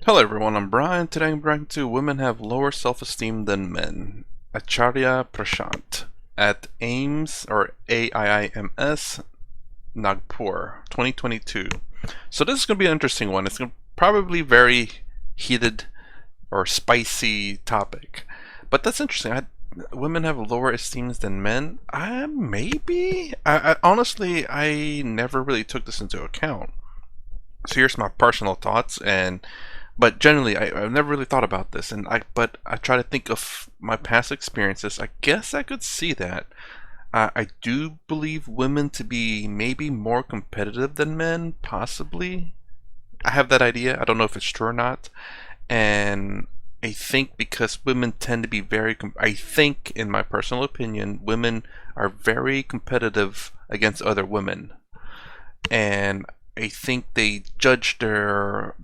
Hello everyone, I'm Brian. Today I'm bringing to Women Have Lower Self-Esteem Than Men. Acharya Prashant at AIMS or AIIMS Nagpur 2022. So this is going to be an interesting one. It's going to probably very heated or spicy topic. But that's interesting. Women have lower esteems than men? Maybe? Honestly, I never really took this into account. So here's my personal thoughts, and but generally I've never really thought about this, and but I try to think of my past experiences. I guess I could see that. I do believe women to be maybe more competitive than men, possibly. I have that idea. I don't know if it's true or not. And I think because women tend to be I think, in my personal opinion, women are very competitive against other women. And I think they judge their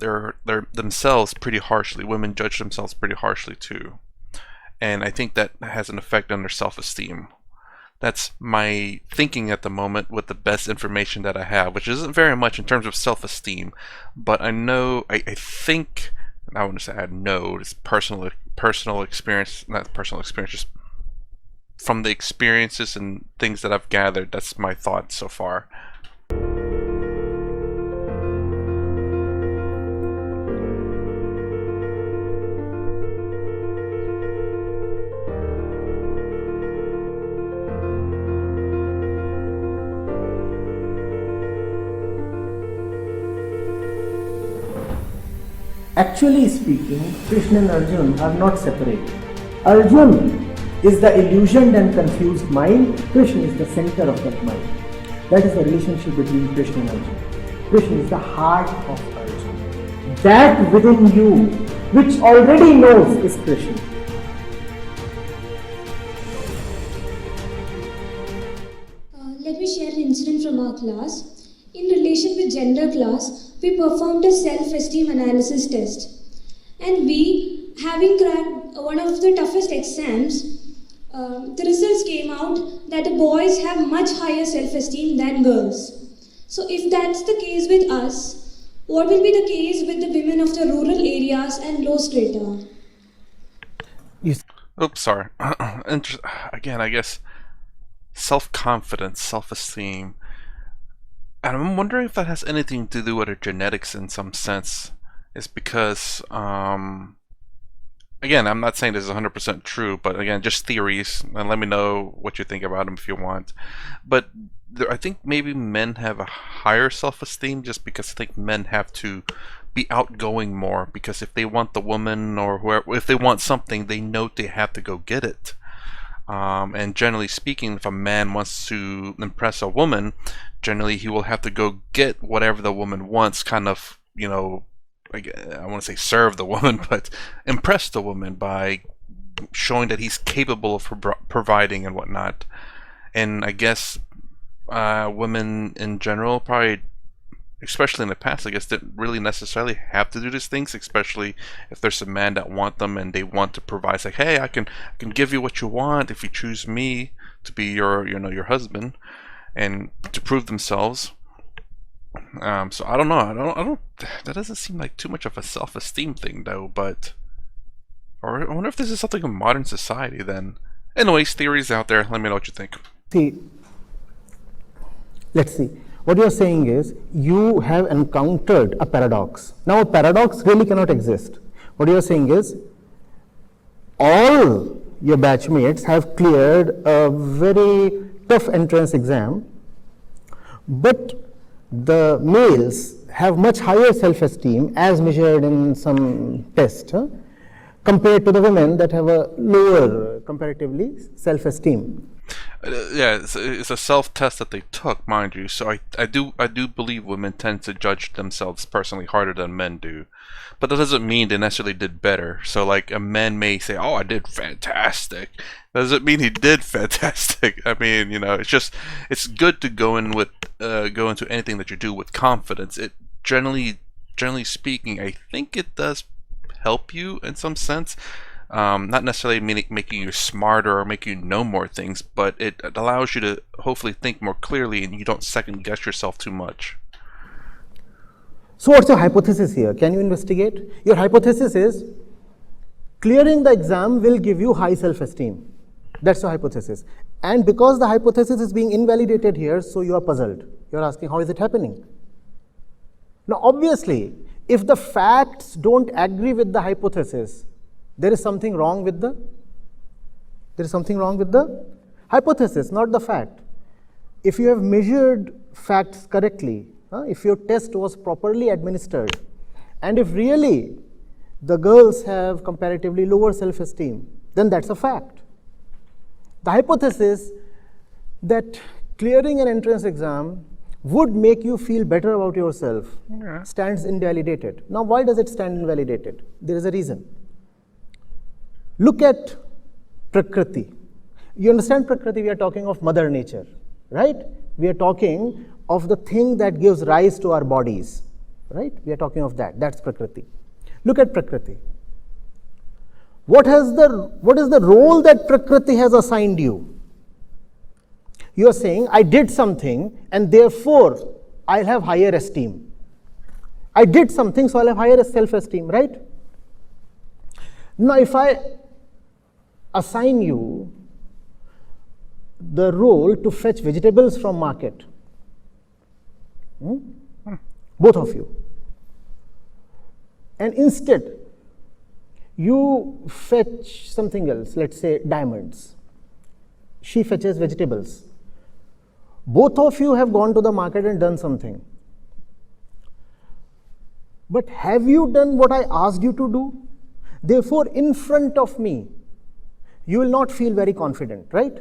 themselves pretty harshly. Women judge themselves pretty harshly too, and I think that has an effect on their self-esteem. That's my thinking at the moment with the best information that I have, which isn't very much in terms of self-esteem, but I know I think I want to say I know it's personal experience, not personal experience, just from the experiences and things that I've gathered. That's my thoughts so far. Actually speaking, Krishna and Arjun are not separate. Arjun is the illusioned and confused mind, Krishna is the center of that mind. That is the relationship between Krishna and Arjun. Krishna is the heart of Arjun. That within you, which already knows, is Krishna. Let me share an incident from our class. In relation with gender class, we performed a self-esteem analysis test. And we, having cracked one of the toughest exams, the results came out that the boys have much higher self-esteem than girls. So if that's the case with us, what will be the case with the women of the rural areas and low strata? Oops, sorry. Again, I guess self-confidence, self-esteem. And I'm wondering if that has anything to do with our genetics in some sense. It's because, again, I'm not saying this is 100% true, but again, just theories, and let me know what you think about them if you want. But I think maybe men have a higher self-esteem just because I think men have to be outgoing more, because if they want the woman or whoever, if they want something, they know they have to go get it. And generally speaking, if a man wants to impress a woman, generally he will have to go get whatever the woman wants, kind of, I want to say serve the woman, but impress the woman by showing that he's capable of providing and whatnot. And I guess women in general probably, especially in the past, I guess, didn't really necessarily have to do these things, especially if there's a man that want them and they want to provide. It's like, hey, I can give you what you want if you choose me to be your husband, and to prove themselves. So I don't know. I don't. That doesn't seem like too much of a self-esteem thing, though. But, or I wonder if this is something in modern society. Then, anyways, theories out there. Let me know what you think. See, let's see. What you are saying is you have encountered a paradox. Now, a paradox really cannot exist. What you are saying is all your batchmates have cleared a very tough entrance exam, but the males have much higher self-esteem as measured in some test compared to the women that have a lower comparatively self-esteem. Yeah, it's a self-test that they took, mind you. So I do believe women tend to judge themselves personally harder than men do, but that doesn't mean they necessarily did better. So like a man may say, "Oh, I did fantastic." That doesn't mean he did fantastic. I mean, it's good to go into anything that you do with confidence. It generally speaking, I think it does help you in some sense. Not necessarily making you smarter or making you know more things, but it allows you to hopefully think more clearly and you don't second guess yourself too much. So what's your hypothesis here? Can you investigate? Your hypothesis is clearing the exam will give you high self-esteem. That's your hypothesis. And because the hypothesis is being invalidated here, so you are puzzled. You're asking, how is it happening? Now, obviously, if the facts don't agree with the hypothesis, there is something wrong with the hypothesis, not the fact. If you have measured facts correctly, if your test was properly administered, and if really the girls have comparatively lower self-esteem, then that's a fact. The hypothesis that clearing an entrance exam would make you feel better about yourself stands invalidated. Now, why does it stand invalidated? There is a reason. Look at Prakriti. You understand Prakriti? We are talking of Mother Nature, right? We are talking of the thing that gives rise to our bodies, right? We are talking of that. That's Prakriti. Look at Prakriti. What is the role that Prakriti has assigned you? You are saying, I did something and therefore I'll have higher esteem. I did something, so I'll have higher self-esteem, right? Now, if I assign you the role to fetch vegetables from market, both of you, and instead you fetch something else, let's say diamonds. She fetches vegetables. Both of you have gone to the market and done something. But have you done what I asked you to do? Therefore, in front of me, you will not feel very confident, right?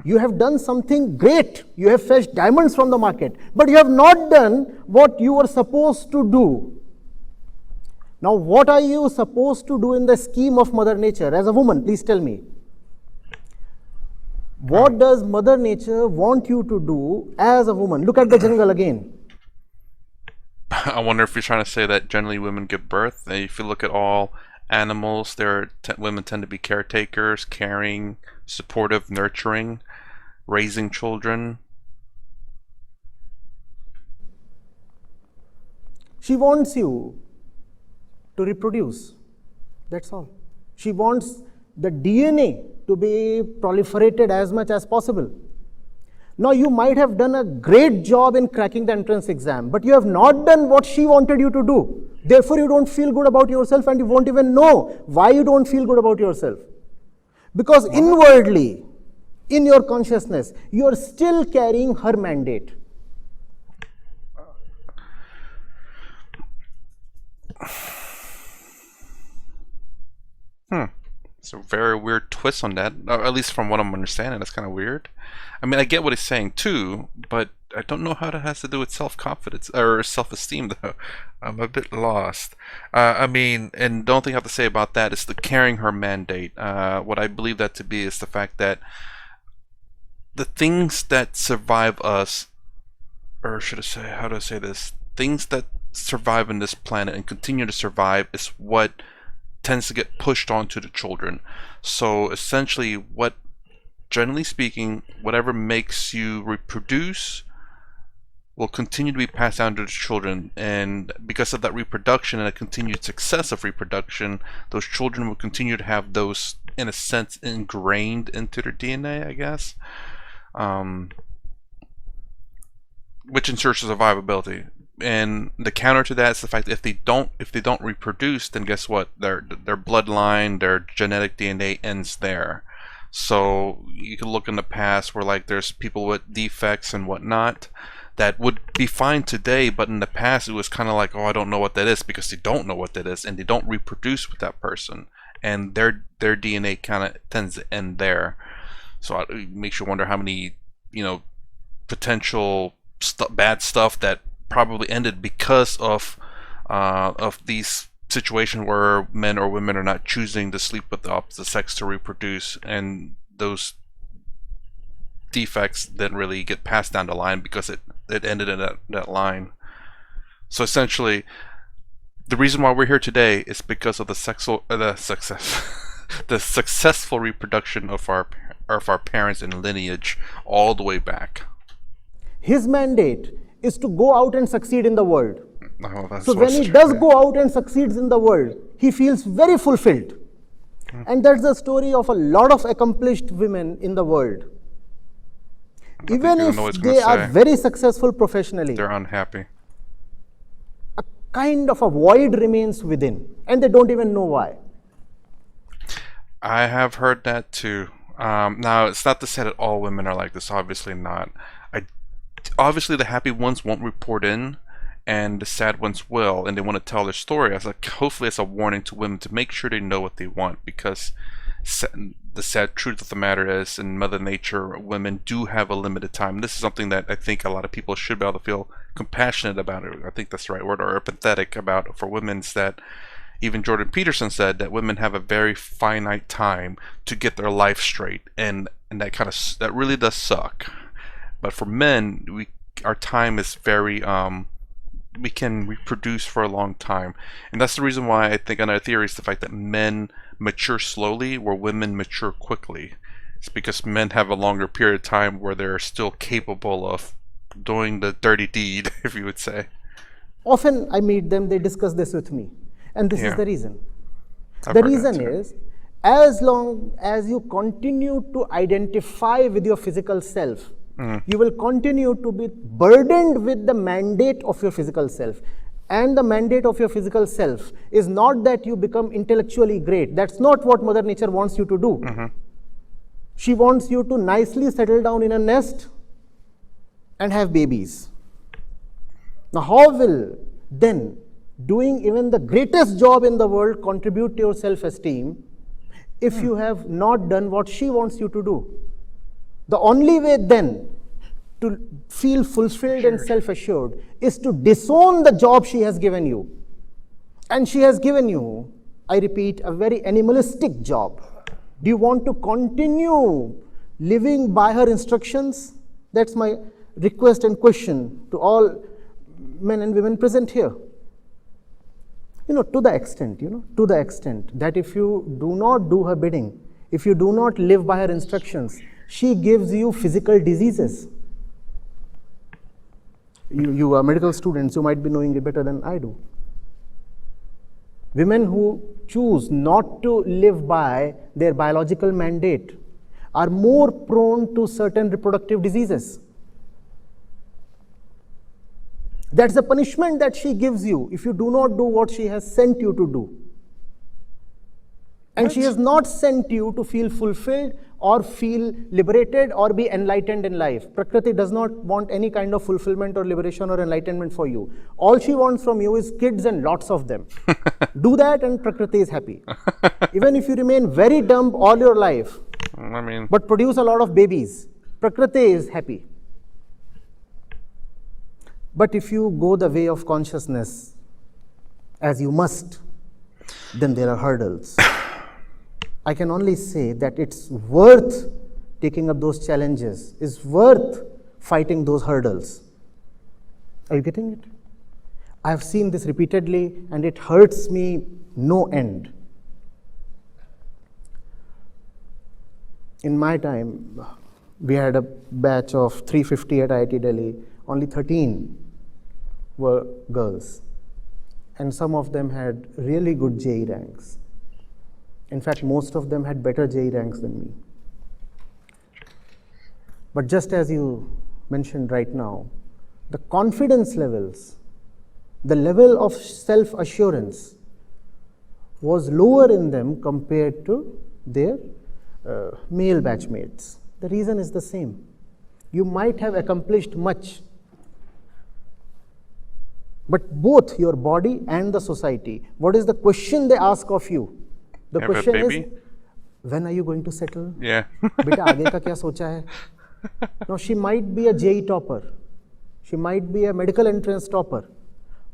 You have done something great. You have fetched diamonds from the market, but you have not done what you were supposed to do. Now, what are you supposed to do in the scheme of Mother Nature? As a woman, please tell me. What does Mother Nature want you to do as a woman? Look at the jungle again. I wonder if you're trying to say that generally women give birth. And if you look at all animals, women tend to be caretakers, caring, supportive, nurturing, raising children. She wants you to reproduce. That's all. She wants the DNA to be proliferated as much as possible. Now, you might have done a great job in cracking the entrance exam, but you have not done what she wanted you to do. Therefore, you don't feel good about yourself and you won't even know why you don't feel good about yourself. Because inwardly, in your consciousness, you are still carrying her mandate. It's a very weird twist on that, or at least from what I'm understanding. That's kind of weird. I mean, I get what he's saying too, but I don't know how that has to do with self-confidence or self-esteem, though. I'm a bit lost. I mean, and the only thing I have to say about that is the carrying her mandate. What I believe that to be is the fact that the things that survive us, or should I say, how do I say this? Things that survive on this planet and continue to survive is what tends to get pushed onto the children. So essentially, generally speaking, whatever makes you reproduce will continue to be passed down to the children, and because of that reproduction and a continued success of reproduction, those children will continue to have those, in a sense, ingrained into their DNA, I guess, which ensures survivability. And the counter to that is the fact that if they don't reproduce, then guess what? Their bloodline, their genetic DNA ends there. So you can look in the past where, like, there's people with defects and whatnot that would be fine today, but in the past it was kind of like, oh, I don't know what that is, because they don't know what that is and they don't reproduce with that person, and their DNA kind of tends to end there. So it makes you wonder how many, potential bad stuff that probably ended because of these situations where men or women are not choosing to sleep with the opposite sex to reproduce, and those defects didn't really get passed down the line because it ended in that line. So essentially, the reason why we're here today is because of the successful reproduction of our parents and lineage all the way back. His mandate is to go out and succeed in the world. Oh, that's So when he does go out and succeeds in the world, he feels very fulfilled. And that's the story of a lot of accomplished women in the world. Even if they are very successful professionally, they're unhappy. a kind of a void remains within, and they don't even know why. I have heard that too. Now, it's not to say that all women are like this. Obviously not. Obviously, the happy ones won't report in, and the sad ones will, and they want to tell their story. I was like, hopefully, it's a warning to women to make sure they know what they want, because the sad truth of the matter is, in Mother Nature, women do have a limited time. This is something that I think a lot of people should be able to feel compassionate about. It. I think that's the right word, or empathetic about for women. Is that even Jordan Peterson said that women have a very finite time to get their life straight, and that really does suck. But for men, our time is very we can reproduce for a long time, and that's the reason why I think another theory is the fact that men mature slowly where women mature quickly. It's because men have a longer period of time where they're still capable of doing the dirty deed, if you would say. Often I meet them, they discuss this with me, and this is the reason. I've The heard that reason too. is, as long as you continue to identify with your physical self, you will continue to be burdened with the mandate of your physical self. And the mandate of your physical self is not that you become intellectually great. That's not what Mother Nature wants you to do. She wants you to nicely settle down in a nest and have babies. Now, how will then doing even the greatest job in the world contribute to your self-esteem if you have not done what she wants you to do? The only way then to feel fulfilled and self-assured is to disown the job she has given you. And she has given you, I repeat, a very animalistic job. Do you want to continue living by her instructions? That's my request and question to all men and women present here. To the extent that if you do not do her bidding, if you do not live by her instructions, she gives you physical diseases. You are medical students, you might be knowing it better than I do. Women who choose not to live by their biological mandate are more prone to certain reproductive diseases. That's the punishment that she gives you if you do not do what she has sent you to do. And she has not sent you to feel fulfilled or feel liberated or be enlightened in life. Prakriti does not want any kind of fulfillment or liberation or enlightenment for you. All she wants from you is kids and lots of them. Do that and Prakriti is happy. Even if you remain very dumb all your life, but produce a lot of babies, Prakriti is happy. But if you go the way of consciousness, as you must, then there are hurdles. I can only say that it's worth taking up those challenges, it's worth fighting those hurdles. Are you getting it? I have seen this repeatedly and it hurts me no end. In my time, we had a batch of 350 at IIT Delhi, only 13 were girls. And some of them had really good JEE ranks. In fact, most of them had better JEE ranks than me. But just as you mentioned right now, the confidence levels, the level of self-assurance was lower in them compared to their male batchmates. The reason is the same. You might have accomplished much, but both your body and the society, what is the question they ask of you? The question is, when are you going to settle? Yeah. Beta, aage ka kya socha hai? Now, she might be a JEE topper. She might be a medical entrance topper.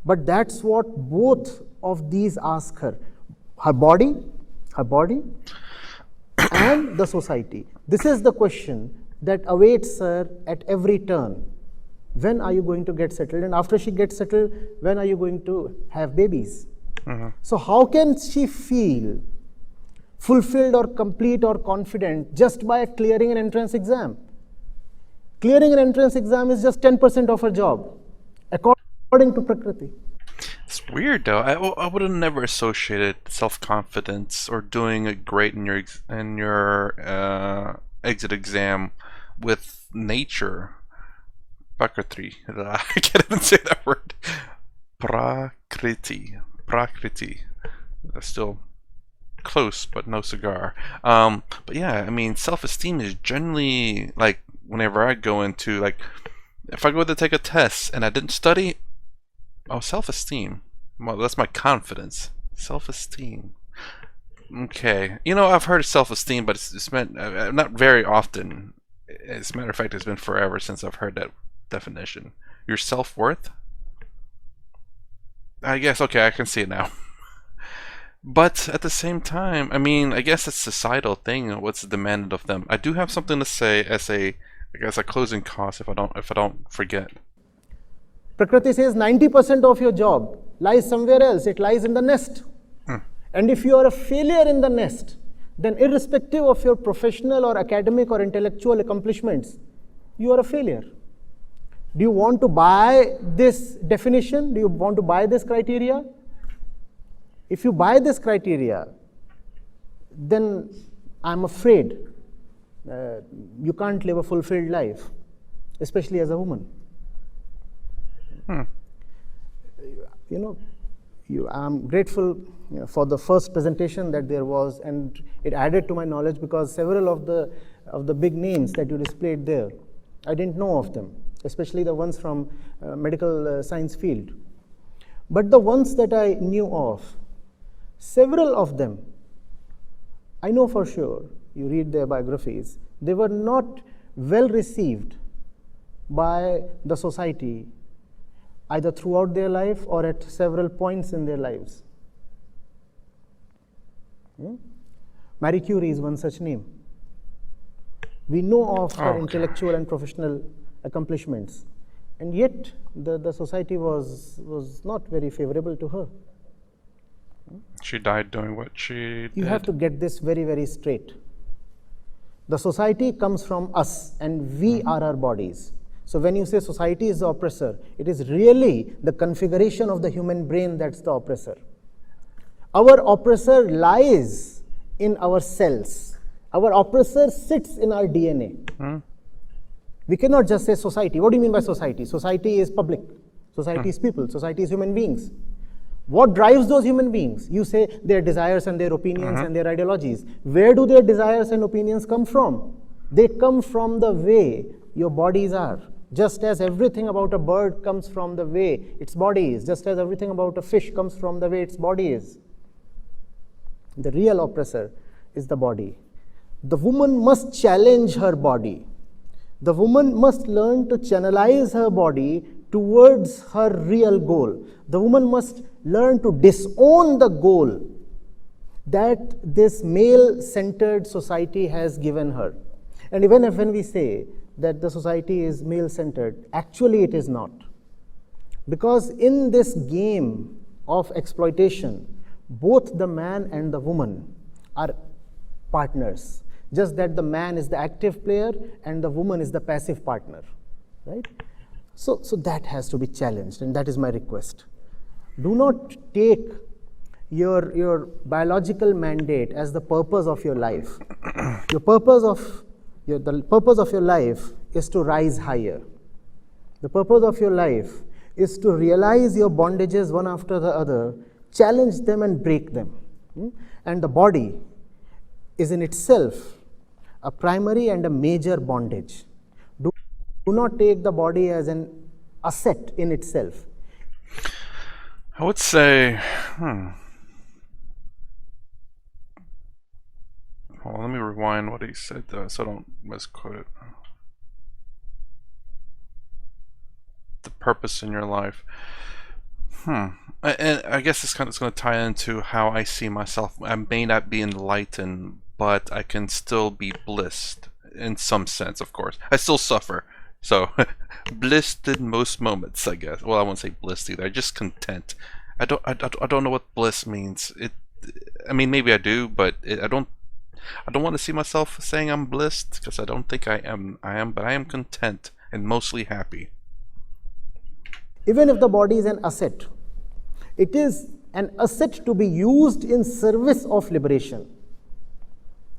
But that's what both of these ask her. Her body, and the society. This is the question that awaits her at every turn. When are you going to get settled? And after she gets settled, when are you going to have babies? So how can she feel fulfilled or complete or confident just by clearing an entrance exam? Clearing an entrance exam is just 10% of her job, according to Prakriti. It's weird though. I would have never associated self-confidence or doing it great in your exit exam with nature. Prakriti. I can't even say that word. Prakriti. That's still close, but no cigar. But yeah, I mean, self-esteem is generally like whenever I go into like, if I go to take a test and I didn't study, oh, self-esteem. Well, that's my confidence. Self-esteem. Okay, you know, I've heard of self-esteem, but it's meant not very often. As a matter of fact, it's been forever since I've heard that definition. Your self-worth? I guess, okay, I can see it now. But at the same time, I mean, I guess it's a societal thing. What's demanded of them? I do have something to say as I guess a closing cost if I don't forget. Prakriti says 90% of your job lies somewhere else. It lies in the nest. And if you are a failure in the nest, then irrespective of your professional or academic or intellectual accomplishments, you are a failure. Do you want to buy this definition? Do you want to buy this criteria? If you buy this criteria, then I'm afraid you can't live a fulfilled life, especially as a woman. You know, I'm grateful for the first presentation that there was, and it added to my knowledge because several of the big names that you displayed there, I didn't know of them, especially the ones from medical science field. But the ones that I knew of, several of them, I know for sure, you read their biographies, they were not well received by the society, either throughout their life or at several points in their lives. Marie Curie is one such name. We know of her intellectual and professional accomplishments, and yet the society was not very favorable to her. She died doing what she did. You have to get this very, very straight. The society comes from us, and we are our bodies. So when you say society is the oppressor, it is really the configuration of the human brain that's the oppressor. Our oppressor lies in our cells. Our oppressor sits in our DNA. We cannot just say society. What do you mean by society? Society is public. Society is people. Society is human beings. What drives those human beings? You say their desires and their opinions and their ideologies. Where do their desires and opinions come from? They come from the way your bodies are. Just as everything about a bird comes from the way its body is, just as everything about a fish comes from the way its body is. The real oppressor is the body. The woman must challenge her body. The woman must learn to channelize her body towards her real goal. The woman must learn to disown the goal that this male-centered society has given her. And even if when we say that the society is male-centered, actually it is not. Because in this game of exploitation, both the man and the woman are partners. Just that the man is the active player and the woman is the passive partner, right? So that has to be challenged, and that is my request. Do not take your biological mandate as the purpose of your life. The purpose of your life is to rise higher. The purpose of your life is to realize your bondages one after the other, challenge them and break them. And the body is in itself a primary and a major bondage. Do not take the body as an asset in itself. I would say, Well, let me rewind what he said so I don't misquote it. The purpose in your life. And I guess it's going to tie into how I see myself. I may not be enlightened, but I can still be blissed in some sense, of course. I still suffer. So, blissed in most moments, I guess. Well, I won't say blissed either. Just content. I don't know what bliss means. I mean, maybe I do, but I don't want to see myself saying I'm blissed because I don't think I am. But I am content and mostly happy. Even if the body is an asset, It is an asset to be used in service of liberation.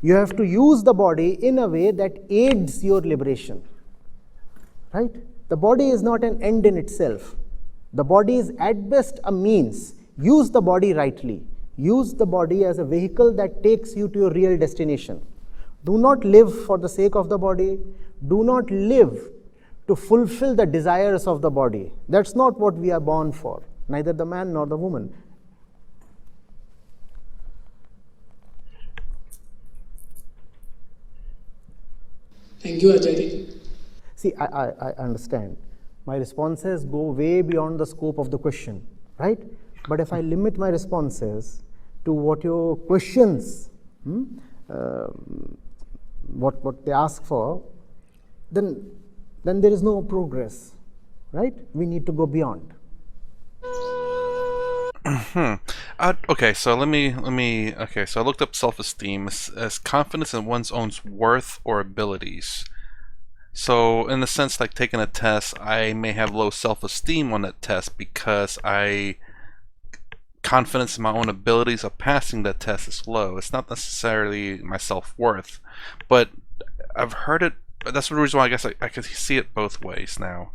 You have to use the body in a way that aids your liberation. Right? The body is not an end in itself. The body is at best a means. Use the body rightly. Use the body as a vehicle that takes you to your real destination. Do not live for the sake of the body. Do not live to fulfill the desires of the body. That's not what we are born for, neither the man nor the woman. Thank you, Acharya. See, I understand. My responses go way beyond the scope of the question, right? But if I limit my responses to what your questions, what they ask for, then there is no progress, right? We need to go beyond. Okay, so okay, so I looked up self-esteem as confidence in one's own worth or abilities. So in the sense, like taking a test, I may have low self-esteem on that test because confidence in my own abilities of passing that test is low. It's not necessarily my self-worth, but I've heard it. That's the reason why I guess I can see it both ways now.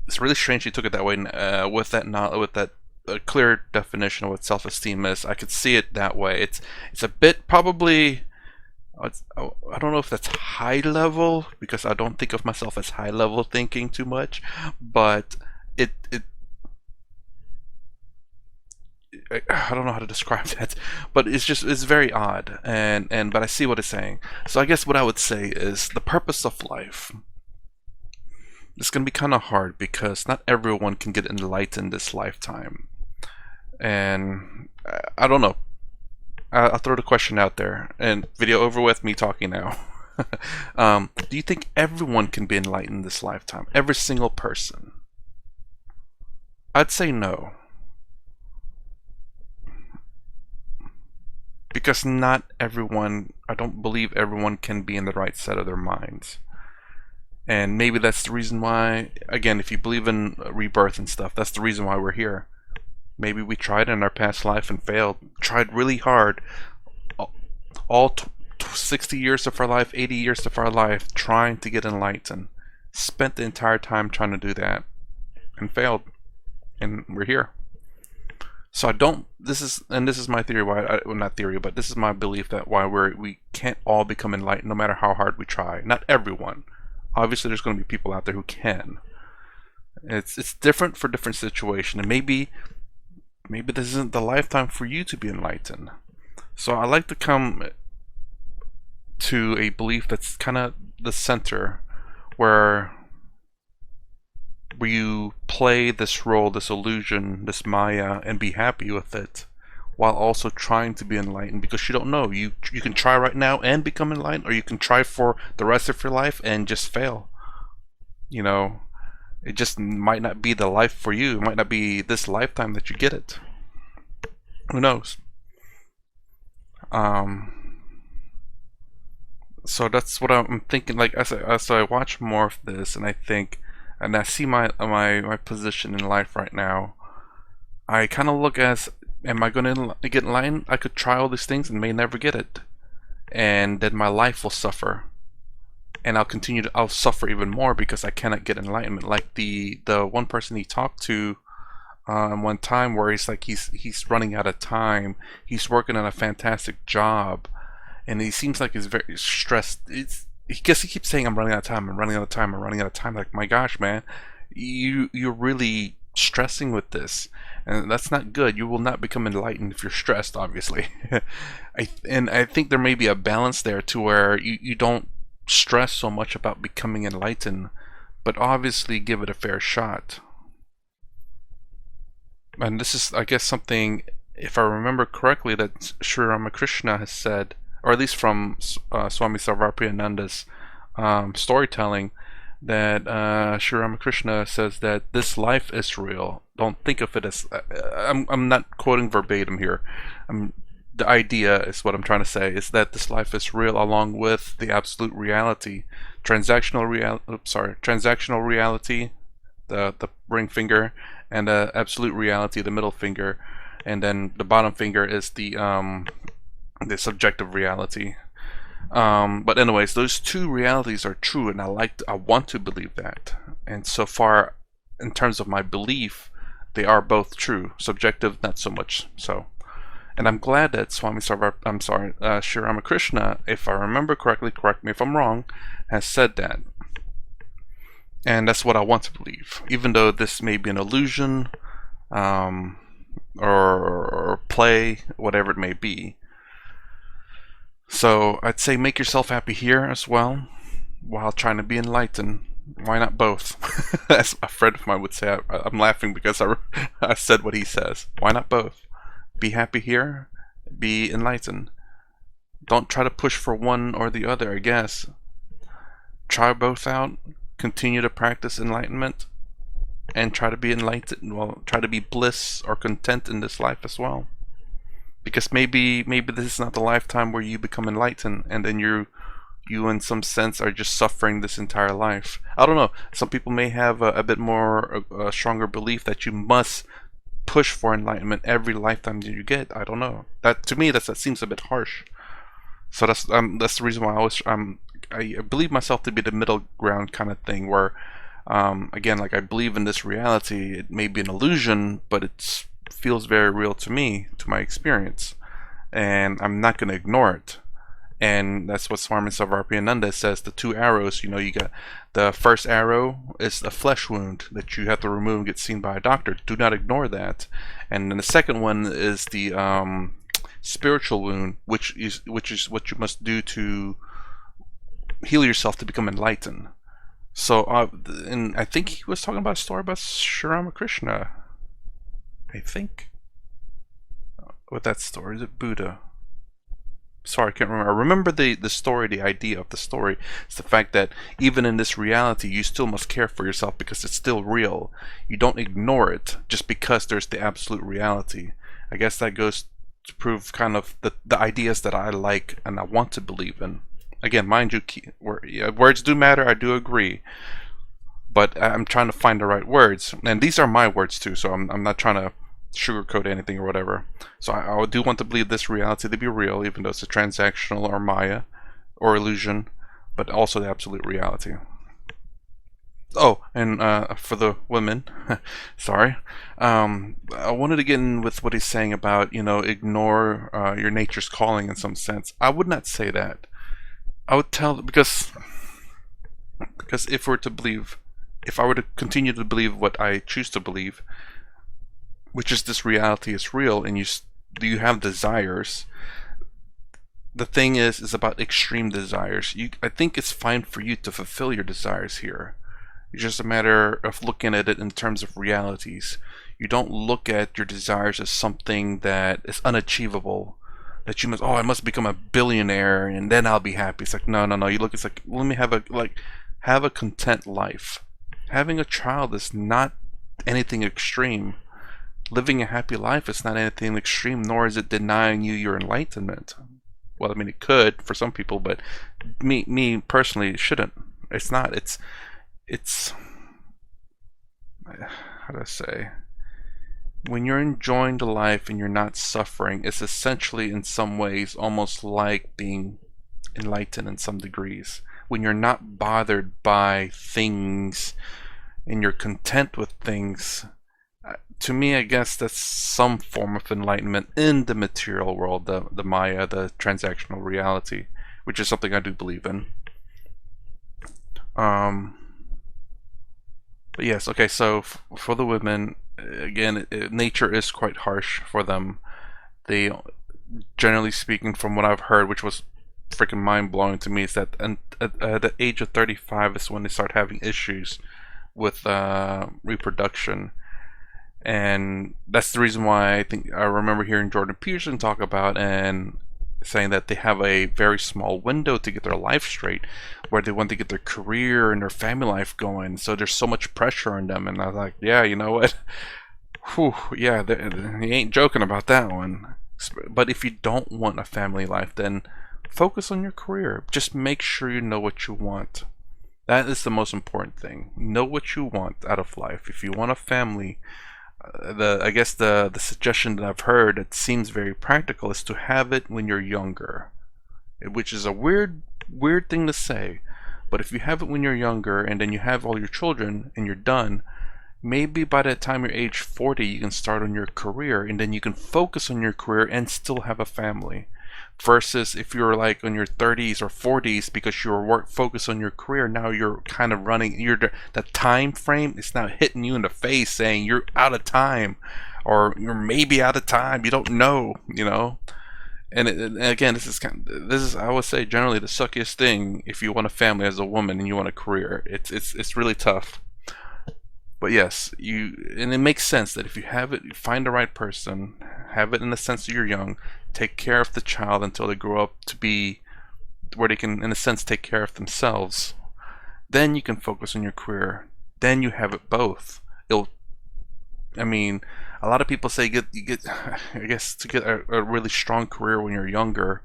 It's really strange you took it that way. With that clear definition of what self-esteem is, I could see it that way. It's a bit probably. I don't know if that's high level, because I don't think of myself as high level thinking too much, but I don't know how to describe that, but it's very odd, but I see what it's saying. So I guess what I would say is the purpose of life. It's gonna be kind of hard because not everyone can get enlightened this lifetime, and I don't know. I'll throw the question out there, and video over with, me talking now. Do you think everyone can be enlightened this lifetime? Every single person? I'd say no. Because not everyone, I don't believe everyone can be in the right set of their minds. And maybe that's the reason why, again, if you believe in rebirth and stuff, that's the reason why we're here. Maybe we tried in our past life and failed. Tried really hard. All 60 years of our life, 80 years of our life, trying to get enlightened. Spent the entire time trying to do that. And failed. And we're here. So I don't, this is my theory why, well, not theory, but this is my belief that why we can't all become enlightened no matter how hard we try. Not everyone. Obviously there's going to be people out there who can. It's different for different situations, and maybe this isn't the lifetime for you to be enlightened. So I like to come to a belief that's kind of the center, where you play this role, this illusion, this Maya, and be happy with it, while also trying to be enlightened, because you don't know. You can try right now and become enlightened, or you can try for the rest of your life and just fail. You know, it just might not be the life for you. It might not be this lifetime that you get it. Who knows? So that's what I'm thinking. Like as I watch more of this, and I think, and I see my position in life right now, I kind of look as, am I going to get enlightened? I could try all these things and may never get it, and then my life will suffer, and I'll suffer even more because I cannot get enlightenment. Like the one person he talked to one time, where he's like he's running out of time. He's working on a fantastic job, and he seems like he's very stressed. I guess he keeps saying, I'm running out of time, I'm running out of time, I'm running out of time. Like, my gosh, man, you're really stressing with this, and that's not good. You will not become enlightened if you're stressed, obviously. I think there may be a balance there, to where you don't stress so much about becoming enlightened, but obviously give it a fair shot. And this is, I guess, something, if I remember correctly, that Sri Ramakrishna has said, or at least from Swami Sarvapriyananda's storytelling, that Sri Ramakrishna says that this life is real. Don't think of it as, I'm not quoting verbatim here. The idea is what I'm trying to say, is that this life is real along with the absolute reality. Transactional reality the ring finger, and absolute reality, the middle finger, and then the bottom finger is the subjective reality. But anyways, those two realities are true, and I want to believe that. And so far, in terms of my belief, they are both true. Subjective, not so much so. And I'm glad that Sri Ramakrishna, if I remember correctly, correct me if I'm wrong, has said that. And that's what I want to believe. Even though this may be an illusion, or play, whatever it may be. So I'd say make yourself happy here as well, while trying to be enlightened. Why not both? As a friend of mine would say. I'm laughing because I said what he says. Why not both? Be happy here, be enlightened. Don't try to push for one or the other, I guess. Try both out, continue to practice enlightenment, and try to be enlightened. Well, try to be bliss or content in this life as well. Because maybe this is not the lifetime where you become enlightened, and then you in some sense are just suffering this entire life. I don't know. Some people may have a bit more a stronger belief that you must push for enlightenment every lifetime that you get. I don't know. That to me that seems a bit harsh. So that's the reason why I believe myself to be the middle ground kind of thing, where again, like, I believe in this reality. It may be an illusion, but it feels very real to me, to my experience, and I'm not going to ignore it. And that's what Swami Sarvarpiyananda says, the two arrows. You know, you got the first arrow is a flesh wound that you have to remove and get seen by a doctor. Do not ignore that. And then the second one is the spiritual wound, which is what you must do to heal yourself to become enlightened. So, and I think he was talking about a story about Sri Ramakrishna. I think. What that story? Is it Buddha? Sorry, I can't remember. I remember the story, the idea of the story. It's the fact that even in this reality, you still must care for yourself because it's still real. You don't ignore it just because there's the absolute reality. I guess that goes to prove kind of the ideas that I like and I want to believe in. Again, mind you, words do matter. I do agree. But I'm trying to find the right words. And these are my words too, so I'm not trying to sugarcoat anything or whatever. So I do want to believe this reality to be real, even though it's a transactional or Maya or illusion, but also the absolute reality. Oh, and for the women, sorry, I wanted to get in with what he's saying about, ignore your nature's calling in some sense. I would not say that. I would tell, because if I were to continue to believe what I choose to believe, which is this reality is real, and you have desires. The thing is about extreme desires. I think it's fine for you to fulfill your desires here. It's just a matter of looking at it in terms of realities. You don't look at your desires as something that is unachievable. That you I must become a billionaire and then I'll be happy. It's like, no. You look, it's like, let me have a content life. Having a child is not anything extreme. Living a happy life is not anything extreme, nor is it denying you your enlightenment. Well, I mean, it could for some people, but me personally, it shouldn't. It's not. It's how do I say? When you're enjoying the life and you're not suffering, it's essentially, in some ways, almost like being enlightened in some degrees. When you're not bothered by things and you're content with things. To me, I guess that's some form of enlightenment in the material world, the Maya, the transactional reality, which is something I do believe in. But yes, okay, so for the women, again, nature is quite harsh for them. They, generally speaking, from what I've heard, which was freaking mind-blowing to me, is that at the age of 35 is when they start having issues with reproduction. And that's the reason why I remember hearing Jordan Peterson talk about and saying that they have a very small window to get their life straight, where they want to get their career and their family life going. So there's so much pressure on them. And I was like, yeah, you know what? Whew, yeah, he ain't joking about that one. But if you don't want a family life, then focus on your career. Just make sure you know what you want. That is the most important thing. Know what you want out of life. If you want a family, I guess the suggestion that I've heard that seems very practical is to have it when you're younger, which is a weird thing to say. But if you have it when you're younger and then you have all your children and you're done, maybe by the time you're age 40 you can start on your career and then you can focus on your career and still have a family, versus if you're like in your 30s or 40s because you're work focused on your career, now you're kind of running, the time frame is now hitting you in the face saying you're out of time, or you're maybe out of time, you don't know, and again, this is, I would say, generally the suckiest thing if you want a family as a woman and you want a career. It's really tough. But yes, and it makes sense that if you have it, you find the right person, have it in the sense that you're young, take care of the child until they grow up to be where they can, in a sense, take care of themselves. Then you can focus on your career. Then you have it both. I mean, a lot of people say you get, I guess, to get a really strong career when you're younger.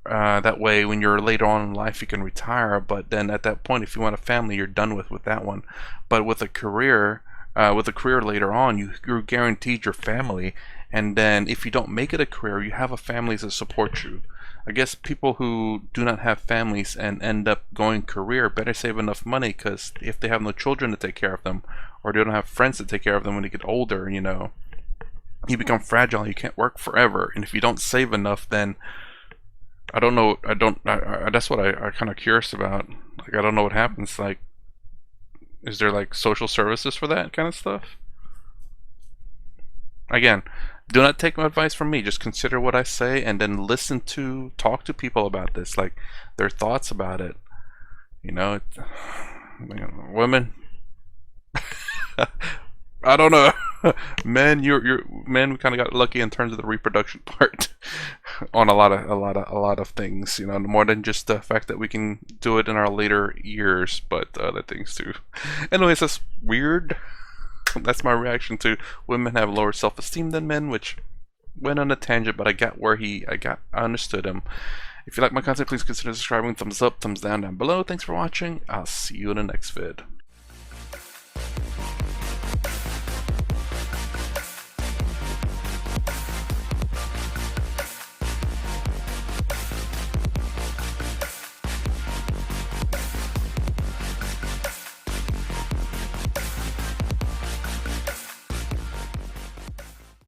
That way, when you're later on in life, you can retire. But then at that point, if you want a family, you're done with that one. But with a career, later on, you're guaranteed your family. And then if you don't make it a career, you have a family to support you. I guess people who do not have families and end up going career better save enough money, because if they have no children to take care of them, or they don't have friends to take care of them when they get older, you become fragile. You can't work forever. And if you don't save enough, then I don't know. That's what I kind of curious about. Like, I don't know what happens. Like, is there like social services for that kind of stuff? Again, do not take my advice from me. Just consider what I say and then talk to people about this, like their thoughts about it. Women. I don't know. Men, men. We kind of got lucky in terms of the reproduction part on a lot of things. More than just the fact that we can do it in our later years, but other things too. Anyways, that's weird. That's my reaction to women have lower self-esteem than men, which went on a tangent, but I understood him. If you like my content, please consider subscribing. Thumbs up, thumbs down below. Thanks for watching. I'll see you in the next vid.